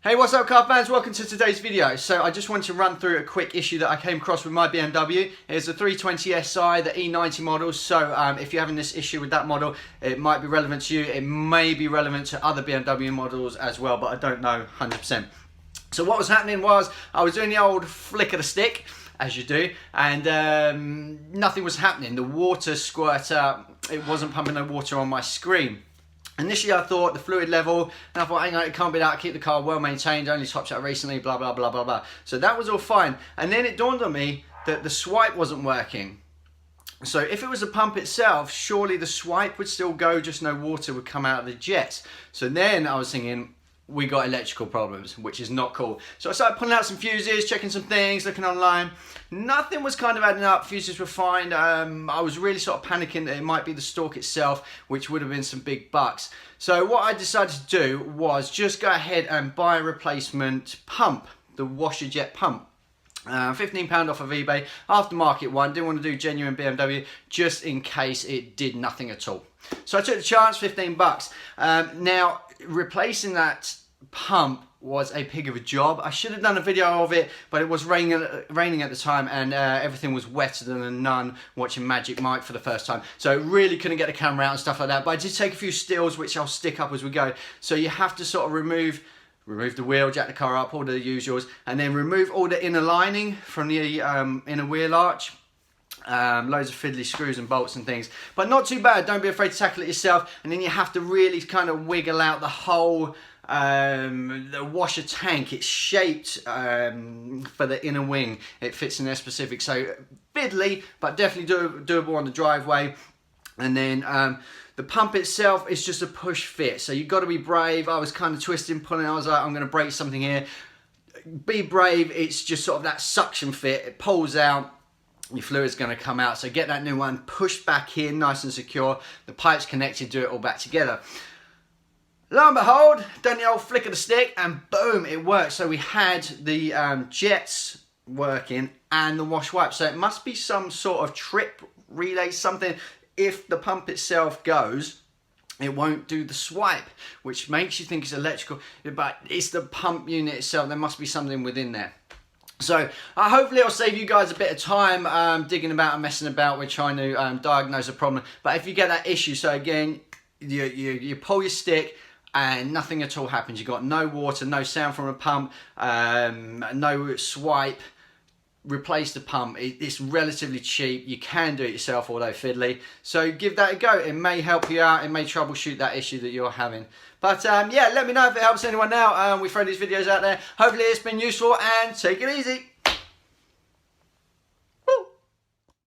Hey, what's up car fans? Welcome to today's video. So I just wanted to run through a quick issue that I came across with my BMW. It's the 320si, the e90 model. So if you're having this issue with that model, it might be relevant to you. It may be relevant to other BMW models as well, but I don't know 100%. So what was happening was I was doing the old flick of the stick, as you do, and nothing was happening. The water squirter, it wasn't pumping no water on my screen. Initially I thought the fluid level, and I thought, hang on, it can't be that, keep the car well maintained, only topped out recently, blah, blah, blah, blah, blah. So that was all fine. And then it dawned on me that the swipe wasn't working. So if it was the pump itself, surely the swipe would still go, just no water would come out of the jets. So then I was thinking, we got electrical problems, which is not cool. So I started pulling out some fuses, checking some things, looking online. Nothing was kind of adding up. Fuses were fine. I was really sort of panicking that it might be the stalk itself, which would have been some big bucks. So what I decided to do was just go ahead and buy a replacement pump, the washer jet pump. £15 off of eBay, aftermarket one. Didn't want to do genuine BMW just in case it did nothing at all. So I took the chance, 15 bucks. Now replacing that pump was a pig of a job. I should have done a video of it, but it was raining at the time, and everything was wetter than a nun watching Magic Mike for the first time. So really couldn't get the camera out and stuff like that. But I did take a few stills, which I'll stick up as we go. So you have to sort of remove the wheel, jack the car up, all the usuals, and then remove all the inner lining from the inner wheel arch. Loads of fiddly screws and bolts and things, but not too bad. Don't be afraid to tackle it yourself. And then you have to really kind of wiggle out the whole the washer tank. It's shaped for the inner wing. It fits in there specific, so fiddly, but definitely doable on the driveway. And then the pump itself is just a push fit, so you've got to be brave. I was kind of twisting, pulling. I was like, I'm going to break something here. Be brave. It's just sort of that suction fit. It pulls out. Your fluid's going to come out, so get that new one pushed back in nice and secure. The pipes connected, do it all back together. Lo and behold, done the old flick of the stick, and boom, it works. So we had the jets working and the wash wipe. So it must be some sort of trip relay, something. If the pump itself goes, it won't do the swipe, which makes you think it's electrical, but it's the pump unit itself. There must be something within there. So hopefully I'll save you guys a bit of time digging about and messing about with trying to diagnose a problem. But if you get that issue, so again, you pull your stick and nothing at all happens. You've got no water, no sound from a pump, no swipe. Replace the pump. It's relatively cheap. You can do it yourself, although fiddly. So give that a go. It may help you out. It may troubleshoot that issue that you're having. But yeah, let me know if it helps anyone out. We throw these videos out there. Hopefully it's been useful, and take it easy.